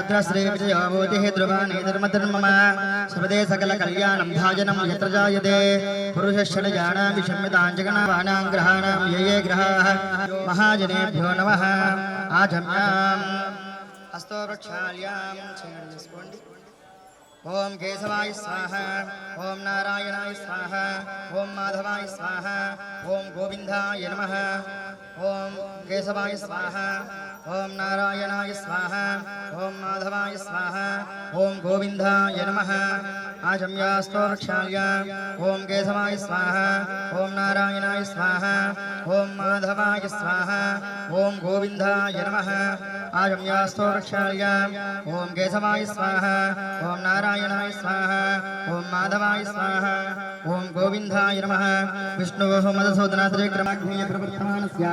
भद्रश्री विजयोभूतिः ध्रुवाणी धर्मधर्मम सर्वदे सकल कल्याणं भाजनं यत्र जायते पुरुषश्चरजानां विषम्यतां जगन्नाथानां ग्रहाणां ये ये ग्रहाः महाजनेभ्यो नमः आजम्याम् अस्तो वृक्षाल्यां ओम केशवाय स्वाहा ओम नारायणाय स्वाहा ओम माधवाय स्वाहा ओम गोविंदाय नमः ओम केशवाय स्वाहा ओम नारायणाय स्वाहा ओम माधवाय स्वाहा ओम गोविंदाय नमः आजम्यास्तो वृक्षाल्या ओम केशवाय स्वाहा ओम नारायणाय स्वाहा ओम माधवाय स्वाहा ओम गोविंदाय नमः आजम्यास्तो वृक्षाल्या ओम केशवाय स्वाहा ओम नारायणाय स्वाहा ओम माधवाय स्वाहा ओम गोविंदाय नमः विष्णुः मधुसूदनात्रिक्रमाग्नेय प्रवर्तमानस्य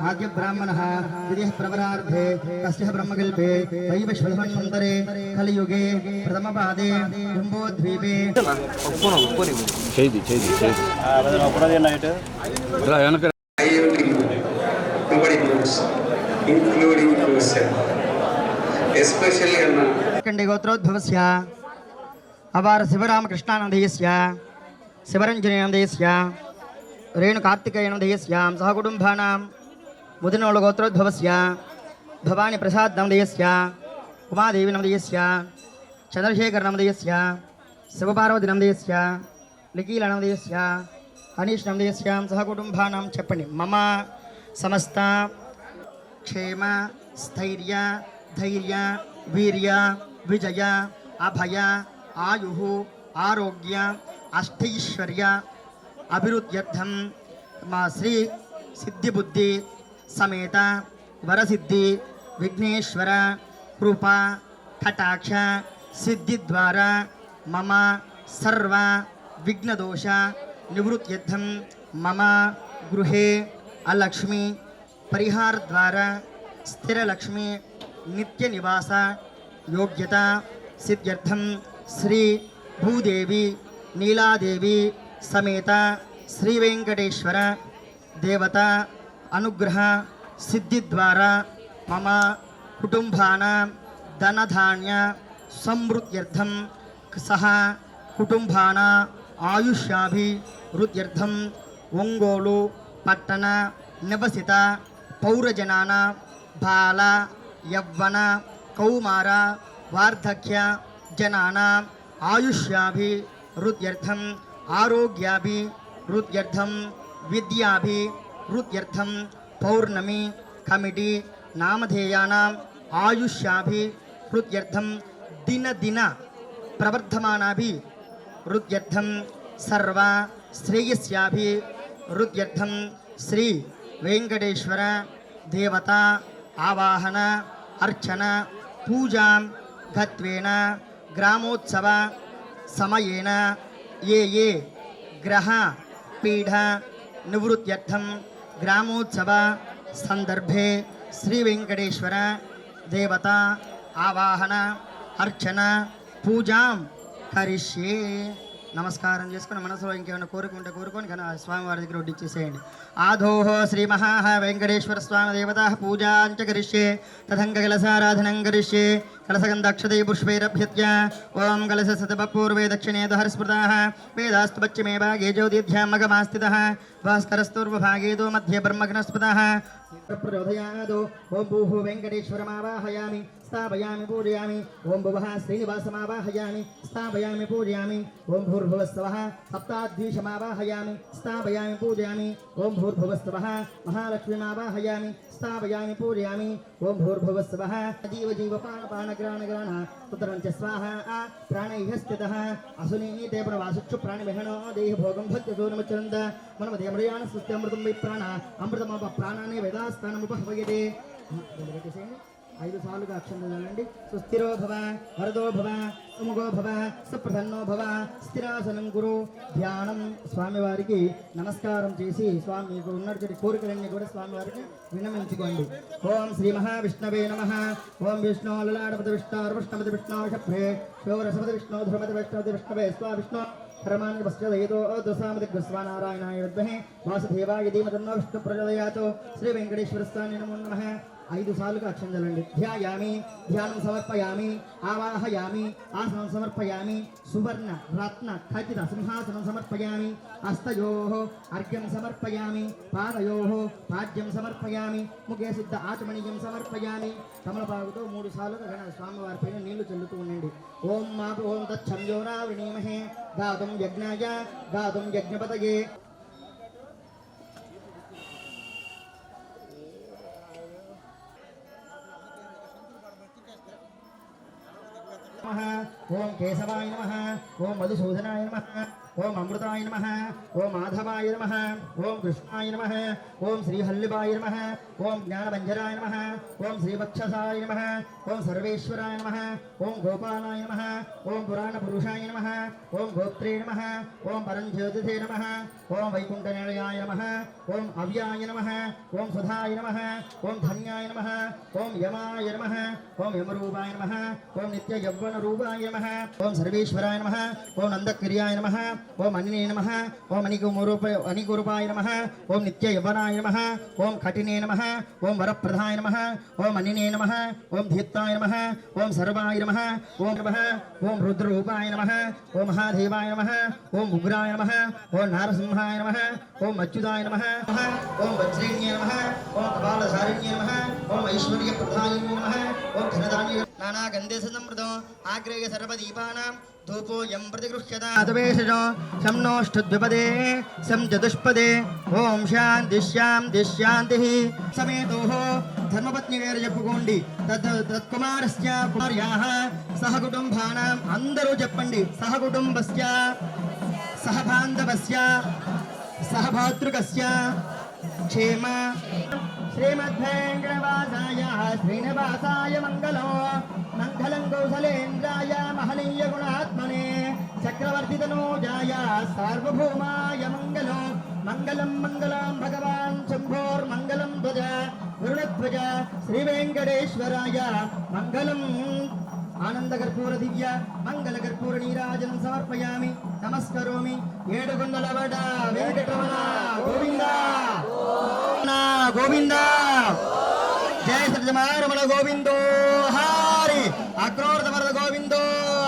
आद्य ब्राह्मणः द्वितीयः प्रवरार्धे तस्य ब्रह्मकल्पे वैवस्वतमन्वन्तरे कलियुगे प्रथमपादे जम्बोद्वीपे including yourself, especially कंडे गोत्रोद्भवस्य अवार शिवरामकृष्णानन्दयस्य शिवरञ्जनेनन्दयस्य रेणुकार्तिकेयनन्दयस्यां सहकुटुम्बानां मुदिनोळगोत्रोद्भवस्य भवानीप्रसादनन्दयस्य उमादेवीनन्दयस्य चन्द्रशेखरनन्दयस्य शिवपार्वतीनन्दयस्य लिकीलनन्दयस्य अनीशनन्दयस्यां सहकुटुम्बानां चप्पणि मम समस्त क्षेम स्थैर्य धैर्य वीर्य विजय अभय आयुः आरोग्य अष्टैश्वर्य अभिवृद्ध्यर्थं श्री सिद्धिबुद्धि समेत वरसिद्धि विघ्नेश्वर कृपा कटाक्ष सिद्धि द्वारा मम सर्व विघ्नदोष निवृत्त्यर्थं मम गृहे अलक्ष्मी परिहार द्वारा स्थिर लक्ष्मी नित्य निवास योग्यता सिद्ध्यर्थं श्री भूदेवी नीलादेवी समेत श्री वेंकटेश्वर देवता अनुग्रह सिद्धि द्वारा मम कुटुंबानां धनधान्य समृद्ध्यर्थं सह कुटुंबानां आयुष्याभिवृद्ध्यर्थं ओंगोलु पट्टण निवसित पौरजनाना बाल यव्वन कौमार वार्धक्य जनाना आयुष्याभिवृद्ध्यर्थं आरोग्याभिवृद्ध्यर्थं विद्याभिवृद्ध्यर्थं पौर्णमी कमिटी नामधेयानां आयुष्याभिवृद्ध्यर्थं दिन दिन प्रवर्धमानाभिवृद्ध्यर्थं सर्व श्रेयस्याभिवृद्ध्यर्थं श्री वेंकटेश्वर देवता आवाहन अर्चन पूजा गत्वेन ग्रामोत्सव समयेन ये ये ग्रह पीठ निवृत्त्यर्थं ग्रामोत्सव संदर्भे श्री वेंकटेश्वर देवता आवाहन अर्चन पूजा करिष्ये నమస్కారం చేసుకుని మనసులో ఇంకేమైనా కోరుకుంటే కోరుకొని కానీ స్వామివారి దగ్గర వడ్డిచ్చేసేయండి ఆధోహ శ్రీ మహా వెంకటేశ్వర స్వామి దేవతా పూజాంచ కరిష్యే తథంగ కలసారాధనం కరిష్యే కలసగంధక్షతే పుష్పైరభ్యత్య ఓం కలశ సతపూర్వే దక్షిణే దహరస్మృతాః వేదాస్తు పశ్చిమే భాగే జ్యోతిర్ధ్యాం మగమాస్థితః భాస్కరస్తూర్వభాగే దో మధ్యే బ్రహ్మగ్నస్పతః प्रचोदयादो ओम भूः वेंकटेश्वरमावाहयामि स्थापयामि पूजयामि ओम भुवः श्रीनिवासमावाहयामि स्थापयामि पूजयामि ओम भूर्भुवस्सवः सप्ताद्वीशमावाहयामि स्थापयामि पूजयामि ओम भूर्भुवस्सवः महालक्ष्मीमावाहयामि स्थापयामि पूजयामि ओम भूर्भुवस्सवः जीव जीवपानपानग्राणग्राण पुत्रञ्च स्वाहा प्राणैः स्थितः असुनीते प्रवासुक्षु प्राणिविहणो देहि भोगं भक्त्यसोनमुच्चरन्त मनमधेमृयाण सुस्त्यमृतं वै प्राण अमृतमप प्राणानि वेदास्थानमुपहवयते 5 సార్లుగా అక్షంతలు చల్లండి. సుస్థిరో భవ వరదో భవ సుముఖో భవ సుప్రసన్నో భవ స్థిరాసనం గురు. ధ్యానం స్వామివారికి నమస్కారం చేసి స్వామి మీకు ఉన్నటువంటి కోరికలన్నీ కూడా స్వామివారికి విన్నవించుకోండి. ఓం శ్రీ మహావిష్ణవే నమః. ఓం విష్ణు లలాటపతి విష్ణుర్విష్ణుపతి విష్ణు షభ్రే శోరసపతి విష్ణు ధ్రువపతి విష్ణుపతి విష్ణవే స్వా విష్ణు హరమాన్ పశ్చదయతో దశామతి గృస్వానారాయణాయ విద్మహే వాసుదేవాయ ధీమతన్నో విష్ణు ప్రచోదయాత్. శ్రీ వెంకటేశ్వర స్వామి నమో నమః. 5 సార్లుగా అక్షంతలండి. ధ్యాయామి, ధ్యానం సమర్పయామి, ఆవాహయామి, ఆసనం సమర్పయామి, సువర్ణ రత్న ఖచ్చిత సింహాసనం సమర్పయామి, హస్తయోః అర్ఘ్యం సమర్పయామి, పాదయోః పాద్యం సమర్పయామి, ముఖే శుద్ధ ఆచమనీయం సమర్పయామి. తమలపాకుతో 3 సార్లుగా స్వామివారి పైన నీళ్లు చల్లుతూ ఉండండి. ఓం తచ్చంయోరా వృణీమహే గాతుం యజ్ఞాయ గాతుం యజ్ఞపతయే. ఓం కేశవాయ నమః, ఓం మధుసూదనాయ నమః, ఓం అమృతాయ నమః, ఓం మాధవాయ నమః, ఓం కృష్ణాయ నమః, ఓం శ్రీహల్లిబాయ నమః, ఓం జ్ఞానభంజరాయ నమః, ఓం శ్రీవక్షసాయ నమః, ఓం సర్వేశ్వరాయ నమః, ఓం గోపాలాయ నమః, ఓం పురాణపురుషాయ నమః, ఓం గోత్రే నమః, ఓం పరంజ్యోతిషే నమః, ఓం వైకుంఠనిలయాయ నమః, ఓం అవ్యాయ నమః, ఓం సుధాయ నమః, ఓం ధన్యాయ నమః, ఓం యమాయ నమః, ఓం యమరూపాయ నమః, ఓం నిత్యయవ్వనరూపాయ నమః, ఓం సర్వేశ్వరాయ నమః, ఓం నందక్రియాయ నమః, ఓం అనినే నమః, ఓం అనిగురూపాయ నమః, ఓం నిత్యయవ్వనాయ నమః, ఓం కఠినే నమః, ఓం వరప్రదాయ నమః, ఓం అనినే నమః, ఓం ధీత్తాయ నమః, ఓం సర్వాయ నమః, ఓం నమః, ఓం రుద్రరూపాయ నమః, ఓం మహాదేవాయ నమః, ఓం ఉగ్రాయ నమః, ఓం నారసింహాయ నమః, ఓం అచ్యుతాయ నమః, ఓం వజ్రేణ్యే నమః, ఓం కపాలధారిణ్యే నమః, ఓం ఐశ్వర్యప్రదాయిన్యే నమః, ఓం ధనధాన్య నానాగంధే సమృతం ఆగ్రేయ సర్వదీపానాం ధూపోయం ప్రతిగృహ్యత అతవేషజో శంనోష్ఠద్విపదే సం చతుష్పదే. ఓం శాంతి శాంతి శాంతి. సమేతోః ధర్మపత్ని గారు చెప్పుకోండి. తత్కుమారస్య కుమార్యాః సహ కుటుంబానాం అందరూ చెప్పండి. సహ కుటుంబస్య సహ బాంధవస్య సహ భాతృకస్య క్షేమ శ్రీమద్వేంకటవాసాయ శ్రీనివాసాయ మంగళం మంగళం కౌసలేంద్రాయ మహనీయ గుణాత్మనే చక్రవర్తితనూజాయ సార్వభౌమాయ మంగళం మంగళం మంగళం భగవాన్ శంభోర్మంగళం ధ్వజ వరుణధ్వజ శ్రీవేంకటేశ్వరాయ మంగళం. ఆనందకర్పూర దివ్య మంగళకర్పూర నీరాజనం సమర్పయామి. నమస్కరోమి. ఏడుగుండలవడ వెంకటరమణ గోవింద గోవింద. జయ శ్రీరమణ గోవిందో హారి. అక్రోర్ధ వరద గోవిందో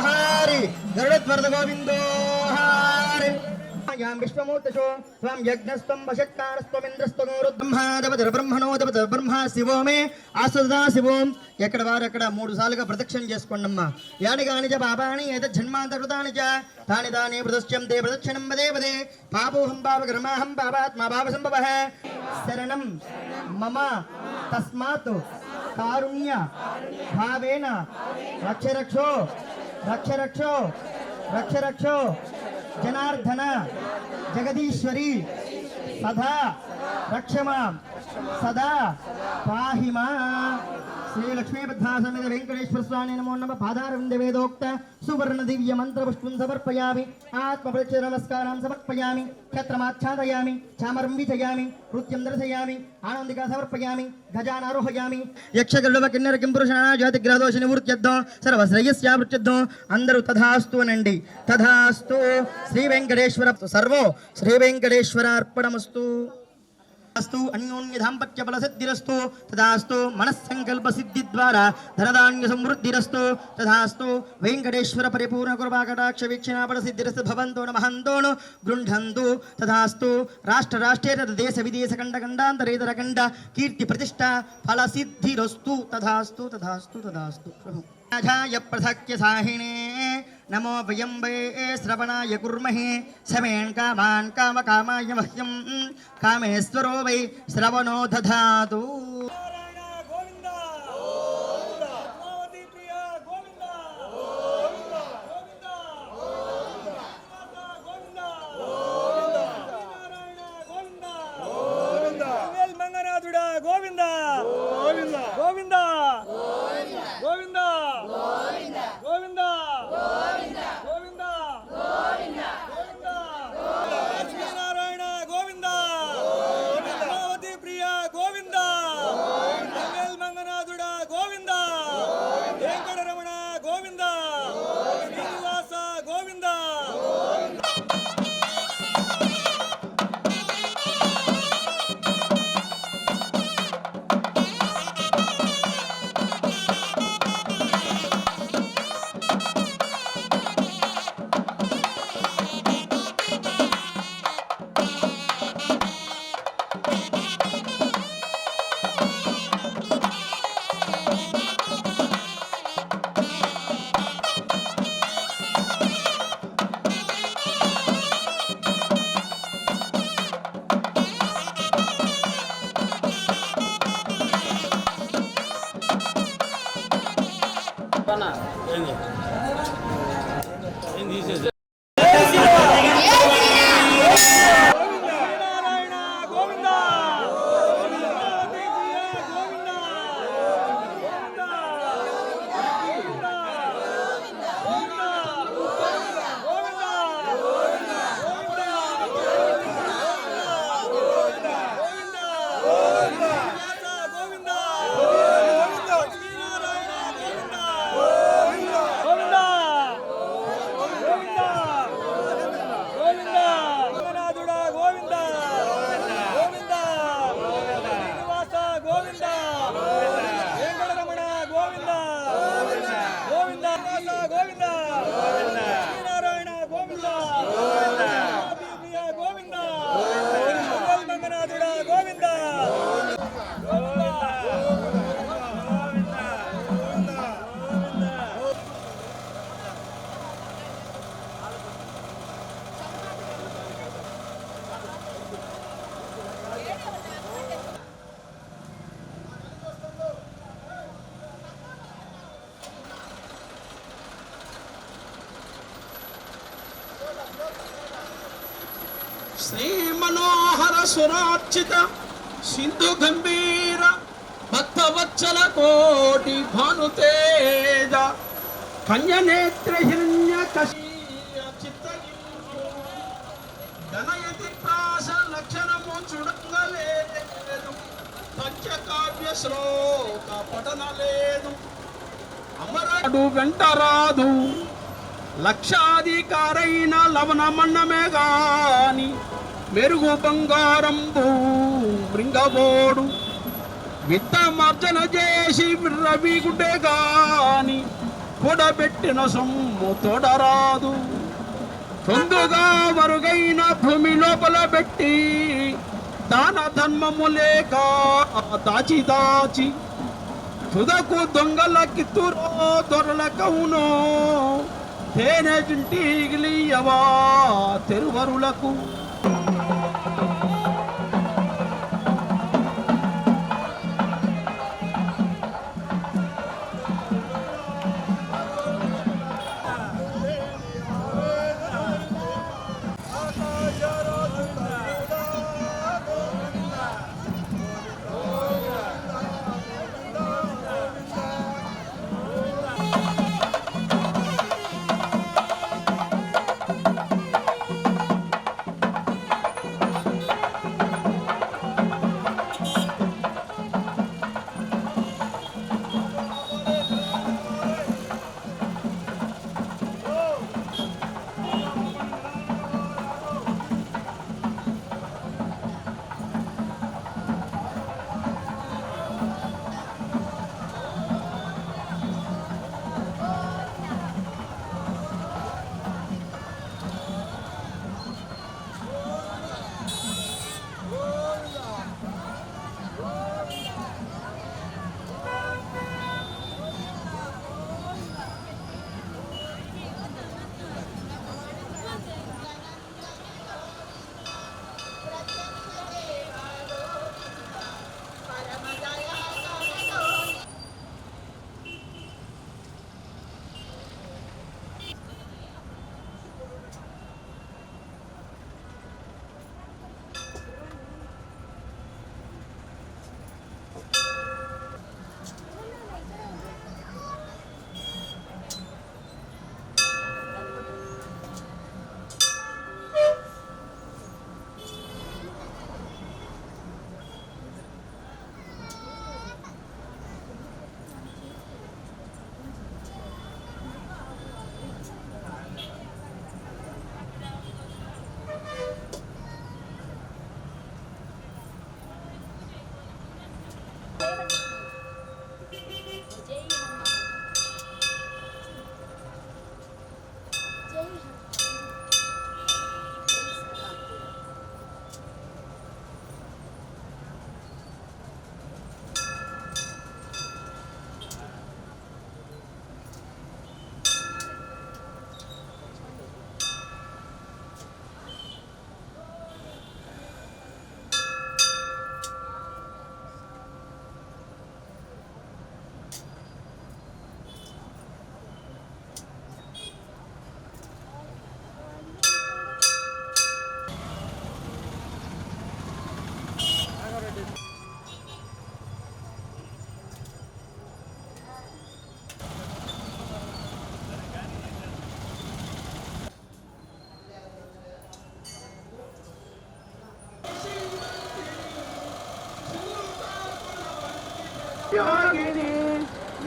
హారి. గరుడధ్వరద గోవిందో హారి. యాం విశ్వమూర్తిషో త్వం యజ్ఞస్త్వం వశక్తారస్త్వమింద్రస్త్వం బ్రహ్మాదవతర బ్రహ్మణోదవత బ్రహ్మ శివో మే ఆసదా శివోం. ఎక్కడ వారక్కడ 3 సార్లుగా ప్రదక్షిణ చేసుకోండమ్మా. యాని కాని చ పాపాని ఏతజ్జన్మాంతకృతాని చ తాని తాని ప్రదక్ష్యంతే ప్రదక్షిణం పదే పదే. పాపోహం పాపకర్మాహం పాపాత్మా పాపసంభవః. శరణం మమ తస్మాత్ కారుణ్య భావేన రక్ష రక్షో రక్ష రక్షో రక్ష రక్షో జనార్దన జగదీశ్వరి సదా రక్షమా సదా పాహిమా. శ్రీ లక్ష్మీపద్మాసమేత వెంకటేశ్వర స్వామి నమో నమ. పాదారవింద వేదోక్త సువర్ణ దివ్య మంత్రపుష్పం సమర్పయామి. ఆత్మపరిచయ నమస్కారం సమర్పయామి. క్షత్రమాచ్ఛాదయామి. చామరం విచయామి. నృత్యం దర్శయామి. ఆనందిక సమర్పయామి. గజానారోహయామి. యక్షగరుడవ కిన్నర కింపురుషాణ జ్యోతిగ్రహదోష నివృత్త్యర్థం సర్వశ్రేయస్యావృత్త్యర్థం. అందరూ తథాస్తు అనండి. తథాస్తు. శ్రీ వెంకటేశ్వర సర్వో శ్రీ వెంకటేశ్వరార్పణమస్తు. అస్తు. అన్యోన్య దాంపత్య బల సిద్ధిరస్తు. తదాస్తు. మనస్సంకల్ప సిద్ధి ద్వారా ధనధాన్య సమృద్ధిరస్తు. తదాస్తు. వెంకటేశ్వర పరిపూర్ణ కృపా కటాక్ష వీక్షణాపడ సిద్ధిరస్తు. భవంతో నమహంతోను గృహంతు. తదాస్తు. రాష్ట్ర రాష్ట్రేతర దేశ విదేశ ఖండ ఖండాంతరేతర ఖండ కీర్తి ప్రతిష్ట ఫల సిద్ధిరస్తు. తదాస్తు తదాస్తు తదాస్తు. రాజాయ ప్రసఖ్య సాహినే నమో వయం వే శ్రవణాయ కుర్మహే సమేన్ కామాన్ కామకామాయ మహ్యం కామేశ్వరో వై శ్రవణో దధాతు. గోవింద గోవింద గోవింద గోవింద గోవింద గోవింద గోవింద లక్ష్మీనారాయణ గోవింద పద్మావతి ప్రియ గోవింద శ్రీ మనోహర సురార్చిత సింధు గంభీర భక్తవత్సల కోటి భానుతేజ కన్యనేత్ర హిరణ్య కశీయ చిత్తగింపు ఘనయతి ప్రాస లక్షణము చూడలేదు పంచకావ్య శ్లోక పఠన లేదు అమరడు వెంటరాదు లక్షాధికారైన లవణమన్నమే గాని మెరుగు బంగారంబు మృంగబోడు విత్తమార్జన చేసి రవిగుడే గాని కూడబెట్టిన సొమ్ము తోడరాదు తొందుగా మరుగైన భూమి లోపల పెట్టి దాన ధర్మము లేక దాచి దాచి తుదకు దొంగల కిత్తురో దొరల కవునో తేనె జింటిగిలియవా తెరువరులకు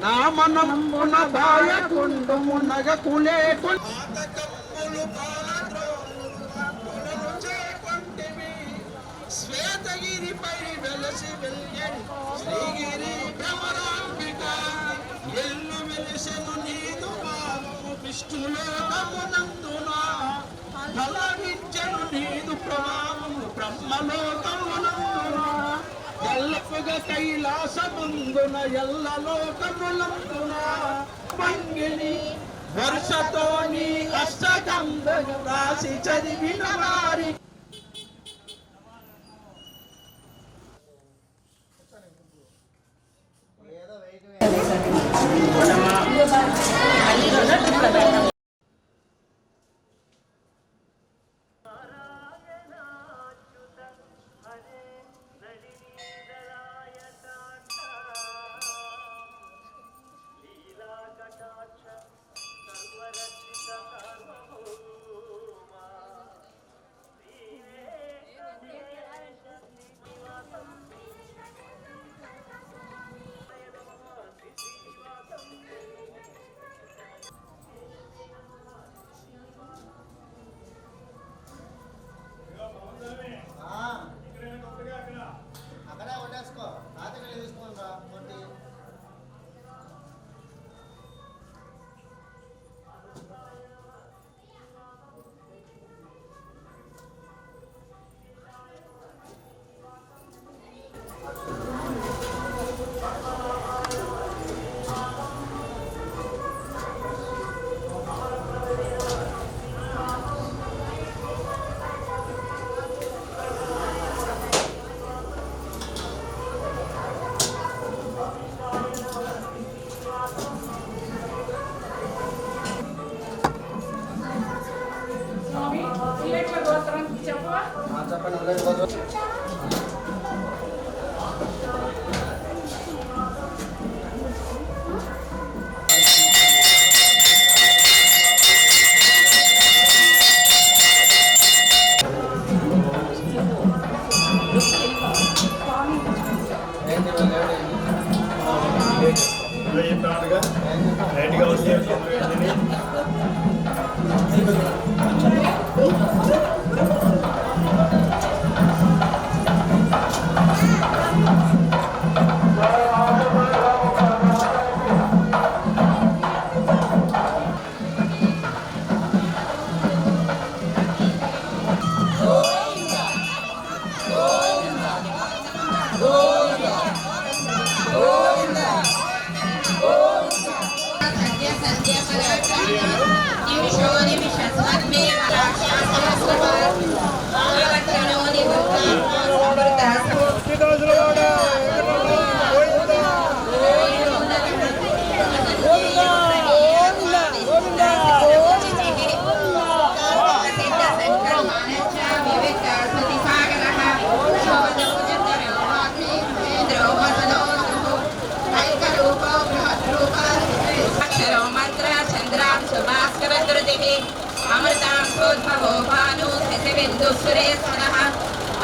నా మనమున దాయకుండు మునగ కులేకు శ్వేతగిరిపై వెలసి వెల్యని శ్రీగిరి భ్రమరాంబిక ఎల్లు వెలిసెను నీదు పాదము విష్ణులోకమునందున ఫలవించెను నీదు ప్రభావము బ్రహ్మలోకమునందున ఎల్లపుగ కైలాసముందున ఎల్లలోకములందున పంగిని వర్షతో నీ అష్టకంబను రాసి చదివిన వారి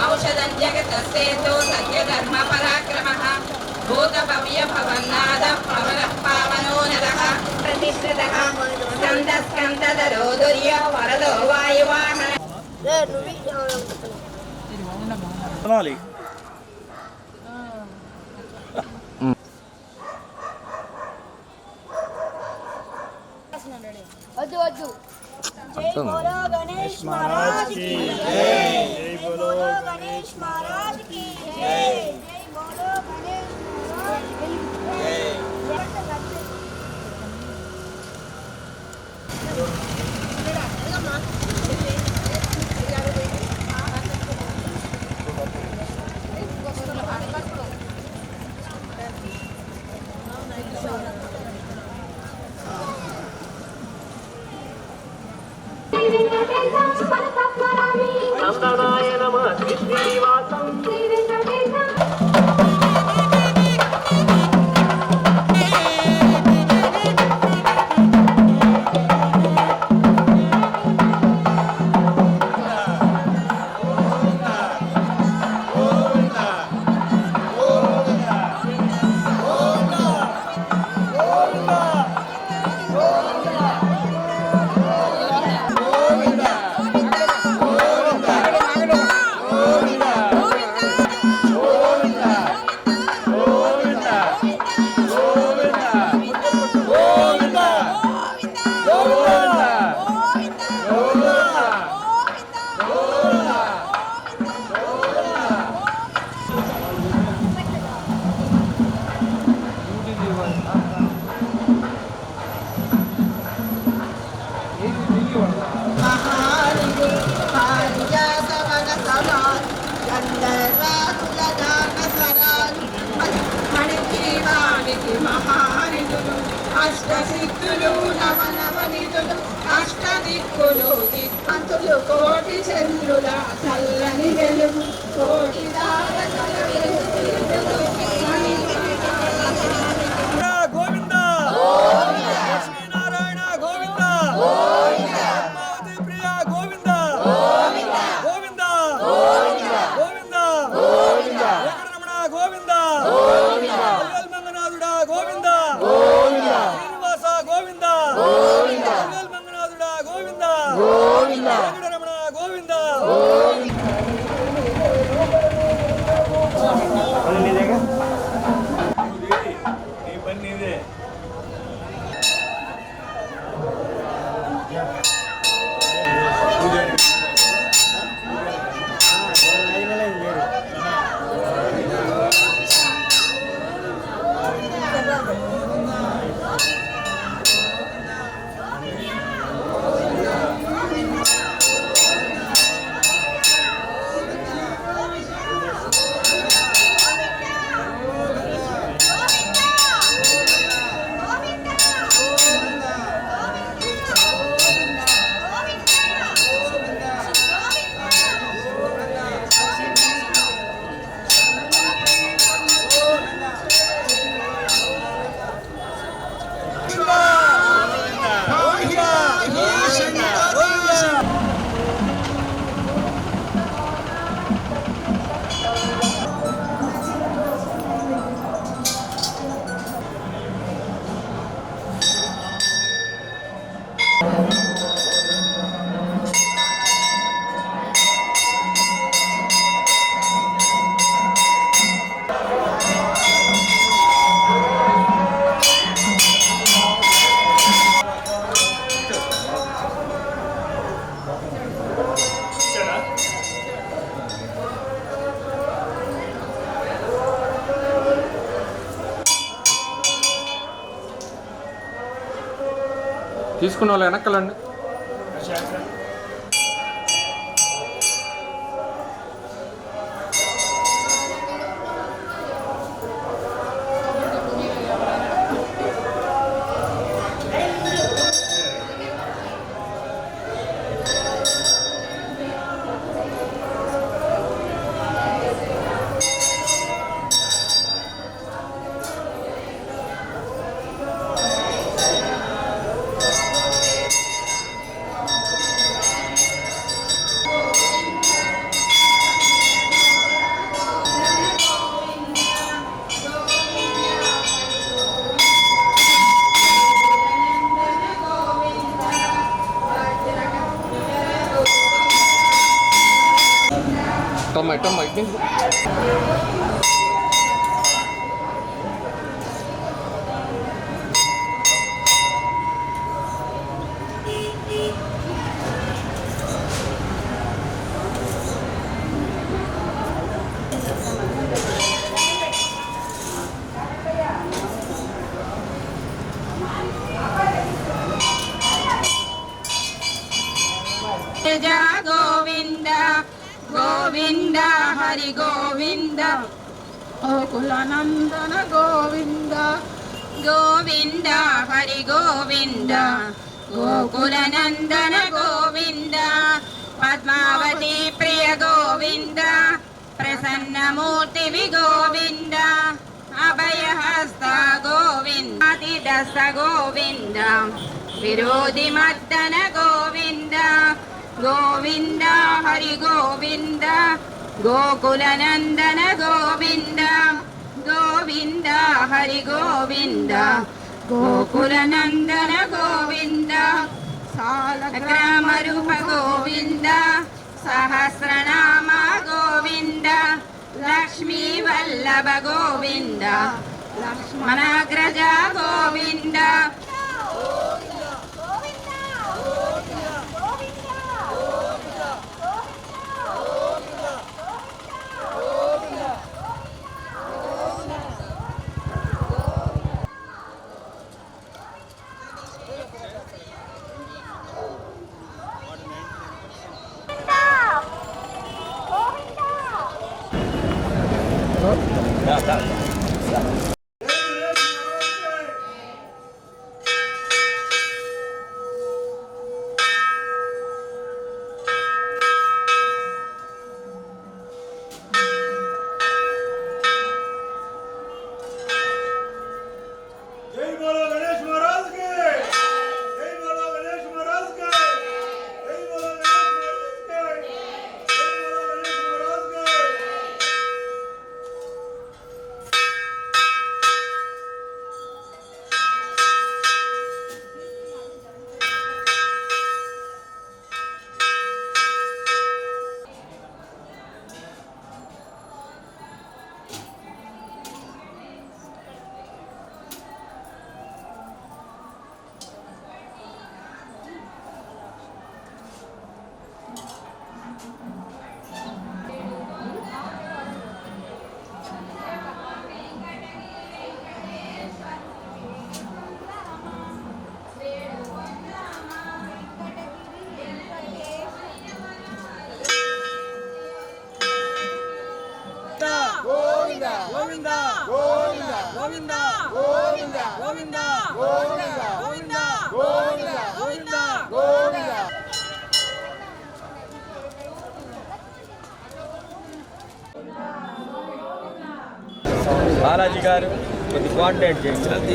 औषधं जगतस्येतो सत्यधर्म पराक्रमः भूतभव्य भवन्नादः प्रवरः पावनो नरः प्रतिष्ठितः स्कन्दस्कन्दधरो दुर्यो वरदो वायुवाहन వద్దు వద్దు జై బోలో గణేష్ మహారాజ్ కి జై జై బోలో గణేష్ మహారాజ్ కి జై జై బోలో గణేష్ మహారాజ్ కి జై నందనాయ నమః శ్రీ శ్రీనివాసం అష్టసిద్ధులు నవనవనిధులు అష్టదిక్కులు దిక్పంతులు కోటి చంద్రుల చల్లని వెలుగు కోటి తారకల వెలుగు గోవింద లక్ష్మీనారాయణ గోవింద పద్మావతి ప్రియ గోవింద గోవింద గోవింద వెంకటరమణ గోవింద మంగనాథుడా గోవింద శ్రీనివాస గోవింద మంగనాథుడా గోవింద వెంకటరమణ గోవింద తీసుకున్న వాళ్ళు వెనక్కలండి. Toma, vem. जय गोविंद गोविंद हरि गोविंद गोकुलानंदन गोविंद गोविंद हरि गोविंद गोकुलानंदन गोविंद पद्मावती प्रिय गोविंद प्रसन्नमूर्ति गोविंद अभयहस्त गोविंद अतिदस्त गोविंद विरोधि मर्दन गोविंद गोविंद हरि गोविंद गोकुलानंदन गोविंद गोविंद हरि गोविंद गोकुलानंदन गोविंद सालग्रामरूप गोविंद सहस्रनाम गोविंद लक्ष्मी वल्लभ गोविंद लक्ष्मणाग्रज गोविंद బాలాజీ గారు కొద్ది కోఆర్డినేట్ చేయండి.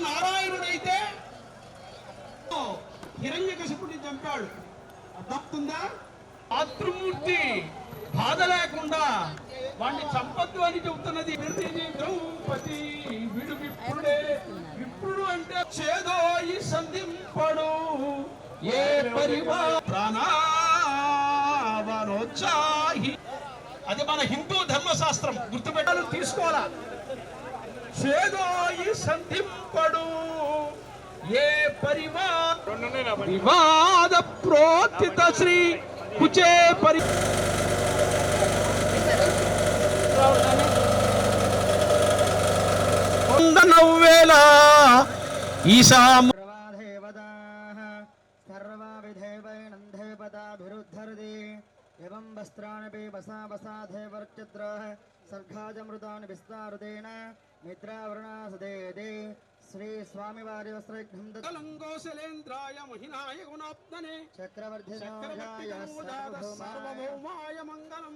నారాయణుడైతే హిరణ్యకశిపుడిని చంపాడు. అర్థమవుతుందా? మాతృమూర్తి బాధ లేకుండా వాడిని చంపద్దు అని చెబుతున్నది. ద్రౌపది విడు విప్రుడే, విప్రుడు అంటే చేదోయి సంధింపడు ఏ పరివా ప్రాణావనోత్సాహి. అది మన హిందూ ధర్మశాస్త్రం, గుర్తుపెట్టాలి, తీసుకోవాలా. చేదోయి సంధింపడు ఏ వివాద ప్రోత్థిత శ్రీ కుచే పరి నవ్వేలా ఈశామ వస్త్రాణి వసాధేవర్చద్రః సర్గాజమృతాని విస్తారుదేన మిత్రావృణాసదేదే శ్రీ స్వామివారి వస్త్రఘ్నం కలంగోశలేంద్రాయ మహినాయ గుణాప్తనే చక్రవర్ధినాయ సార్వభౌమాయ మంగళం.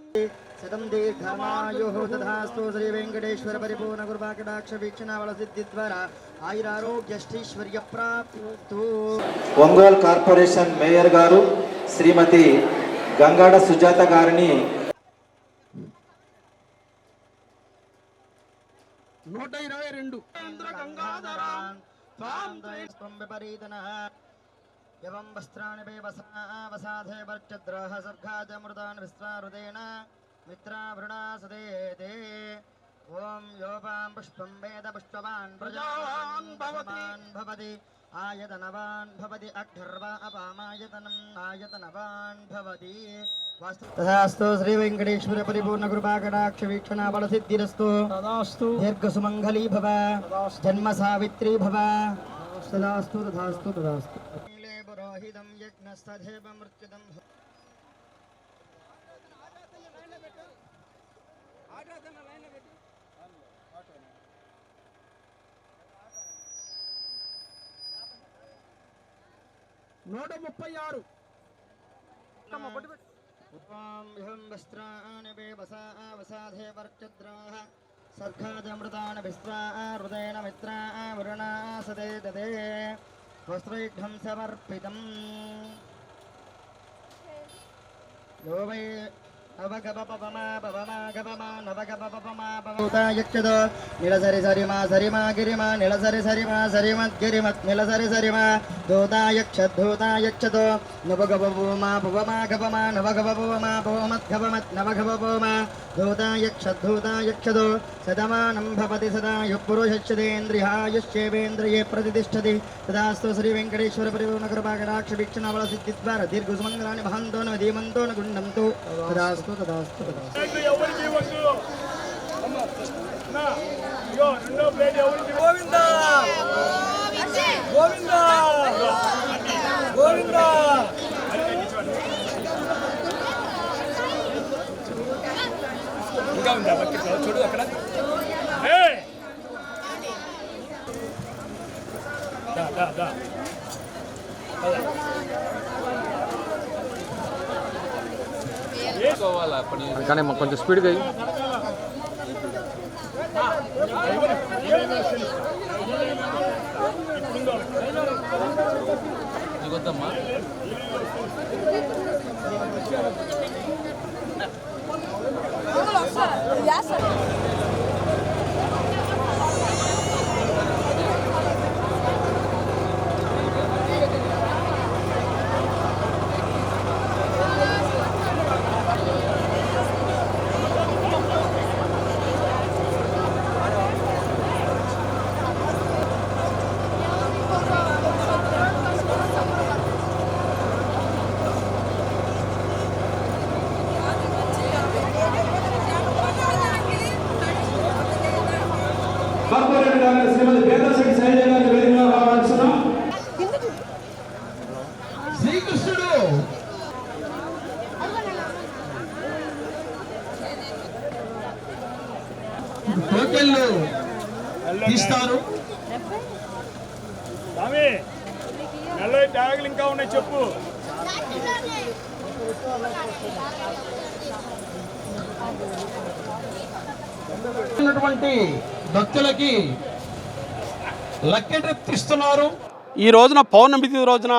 శతం దీర్ఘమాయుః తథాస్తు. శ్రీ వెంకటేశ్వర పరిపూర్ణ కృపాకటాక్ష వీక్షణావళ సిద్ధి ద్వారా ఆయురారోగ్యష్టైశ్వర్య ప్రాప్తు. ఒంగోలు కార్పొరేషన్ మేయర్ గారు శ్రీమతి గంగాడ సుజాత గారిని 122 గంగాధరాం విపరీతనః యవం వస్త్రాణి వసాధే వర్చద్రః సర్గాజమృతాన్ విస్వారుదేన మిత్రావృణాసదేతే. ఓం యోపాం పుష్పం వేద పుష్పవాన్ ప్రజావాన్ భవతి ఆయతనవాన్ భవతి అగ్ధర్వా అపామాయతనం ఆయతనవాన్ భవతి. తథాస్తు. శ్రీ వెంకటేశ్వర పరిపూర్ణ కృపాకటాక్ష వీక్షణ బల సిద్ధిరస్తు. తదాస్తు. దీర్ఘ సుమంగళీ భవ, జన్మ సావిత్రీ భవ. తదాస్తు తథాస్తు తథాస్తు. పురోహితం యజ్ఞస్తథేవ మృత్యుదం. నూట 36 వస్త్రాణి వసాధే వర్చద్రాః సర్గాజమృతాని విస్వారుదేన మిత్రావృణాసదే తదే వస్త్రైఘ్నం సమర్పితం. యో వై నిలసరి సరిమా సరిమా గిరిమా నిలసరి సరిమా సరిమత్ గిరిమత్ నిలసరి సరిమా దూతాయక్షతో నవగవమా భువమా గవమా నవగవమా భువమత్ గవమత్ నవగవమా దూతాయక్షతో సదమానం భవతి సదాయు పురుషేంద్రియాయుష్యేంద్రియే ప్రతిష్టతి. తదాస్తు. శ్రీ వెంకటేశ్వర పరిపూర్ణ కృపాకటాక్ష వీక్షణావళ సిద్ధి ద్వారా దీర్ఘ సుమంగళాని మహంతో ధీమంతో గుండంతో. తదాస్తు తదాస్తు తదాస్తు. గోవిందా గోవిందా గోవిందా. ఇంకా ఉందా బకెట్ చూడు అక్కడ. కానీ కొంచెం స్పీడ్గా నీకొద్దమ్మా. కార్పొరేటర్ గారు శ్రీమతి పేదశెట్టి శైలజ గారి వేదికగా ఆహ్వానిస్తున్నాం. శ్రీకృష్ణుడు టోకెన్లు తీస్తారు. స్వామి నల్ల బ్యాగులు ఇంకా ఉన్నాయి చెప్పు. ఉన్నటువంటి భక్తులకి లక్కీ ట్రిప్ ఇస్తున్నారు. ఈ రోజున పౌర్ణమి తిథి రోజున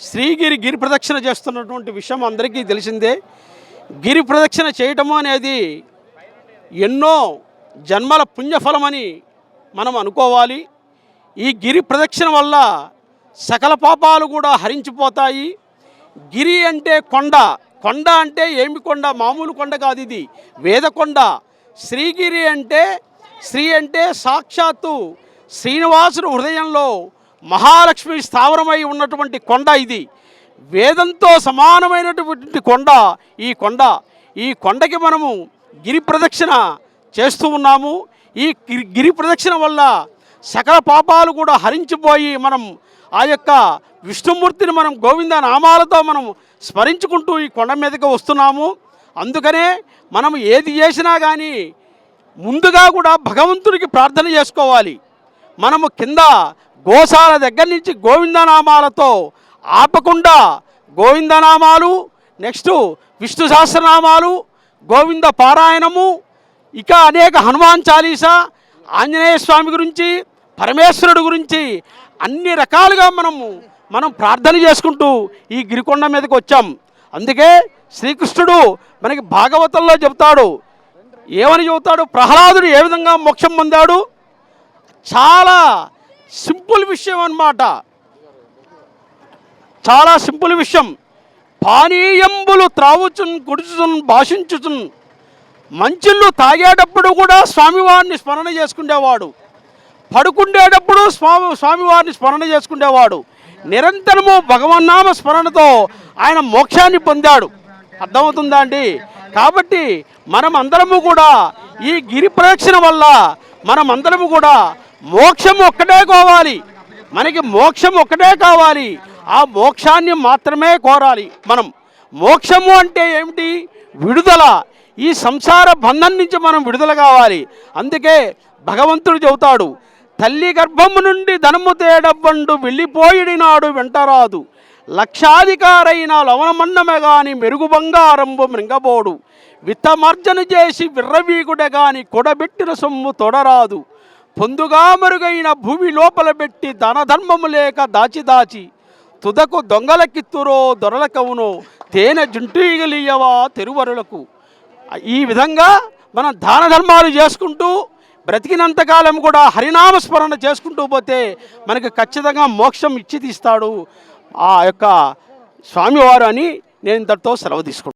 శ్రీగిరి గిరి ప్రదక్షిణ చేస్తున్నటువంటి విషయం అందరికీ తెలిసిందే. గిరి ప్రదక్షిణ చేయటము అనేది ఎన్నో జన్మల పుణ్యఫలమని మనం అనుకోవాలి. ఈ గిరి ప్రదక్షిణ వల్ల సకల పాపాలు కూడా హరించిపోతాయి. గిరి అంటే కొండ. కొండ అంటే ఏమి కొండ? మామూలు కొండ కాదు, ఇది వేదకొండ. శ్రీగిరి అంటే శ్రీ అంటే సాక్షాత్తు శ్రీనివాసుడు హృదయంలో మహాలక్ష్మి స్థావరమై ఉన్నటువంటి కొండ. ఇది వేదంతో సమానమైనటువంటి కొండ. ఈ కొండకి మనము గిరి ప్రదక్షిణ చేస్తూ ఉన్నాము. ఈ గిరి ప్రదక్షిణ వల్ల సకల పాపాలు కూడా హరించిపోయి మనం ఆ యొక్క విష్ణుమూర్తిని మనం గోవింద నామాలతో మనం స్మరించుకుంటూ ఈ కొండ మీదకి వస్తున్నాము. అందుకనే మనం ఏది చేసినా కానీ ముందుగా కూడా భగవంతుడికి ప్రార్థన చేసుకోవాలి. మనము కింద గోశాల దగ్గర నుంచి గోవిందనామాలతో ఆపకుండా గోవిందనామాలు, నెక్స్ట్ విష్ణు సహస్రనామాలు, గోవింద పారాయణము, ఇక అనేక హనుమాన్ చాలీసా, ఆంజనేయ స్వామి గురించి, పరమేశ్వరుడు గురించి అన్ని రకాలుగా మనం ప్రార్థన చేసుకుంటూ ఈ గిరికొండ మీదకి వచ్చాం. అందుకే శ్రీకృష్ణుడు మనకి భాగవతంలో చెబుతాడు. ఏమని చెబుతాడు? ప్రహ్లాదుడు ఏ విధంగా మోక్షం పొందాడు? చాలా సింపుల్ విషయం అన్నమాట. చాలా సింపుల్ విషయం. పానీయంబులు త్రావుచున్ కుడుచుచున్ భాషించుచున్, మంచిళ్ళు తాగేటప్పుడు కూడా స్వామివారిని స్మరణ చేసుకునేవాడు, పడుకుండేటప్పుడు స్వామివారిని స్మరణ చేసుకునేవాడు. నిరంతరము భగవన్నామ స్మరణతో ఆయన మోక్షాన్ని పొందాడు. అర్థమవుతుందా అండి? కాబట్టి మనమందరము కూడా ఈ గిరి ప్రదక్షిణ వల్ల మనమందరము కూడా మోక్షం ఒక్కటే కోవాలి. మనకి మోక్షం ఒక్కటే కావాలి. ఆ మోక్షాన్ని మాత్రమే కోరాలి మనం. మోక్షము అంటే ఏమిటి? విడుదల. ఈ సంసార బంధం నుంచి మనం విడుదల కావాలి. అందుకే భగవంతుడు చెబుతాడు, తల్లి గర్భము నుండి ధనము తేడవ్వండు వెళ్ళిపోయిడినాడు వెంటరాదు, లక్షాధికారైన లవణమన్నమే గాని మెరుగు బంగారంబు మృంగబోడు, విత్తమర్జన చేసి విర్రవీగుడే గాని కొడబెట్టిన సొమ్ము తొడరాదు, పొందుగా మరుగైన భూమి లోపల పెట్టి ధనధర్మము లేక దాచి తుదకు దొంగలకిత్తురో దొరలకవునో తేనె జుంటీగలియవా తెరువరులకు. ఈ విధంగా మనం దాన ధర్మాలు చేసుకుంటూ బ్రతికినంతకాలం కూడా హరినామస్మరణ చేసుకుంటూ పోతే మనకి ఖచ్చితంగా మోక్షం ఇచ్చి తీస్తాడు ఆ యొక్క స్వామివారు అని నేను ఇంతటితో సెలవు తీసుకుంటాను.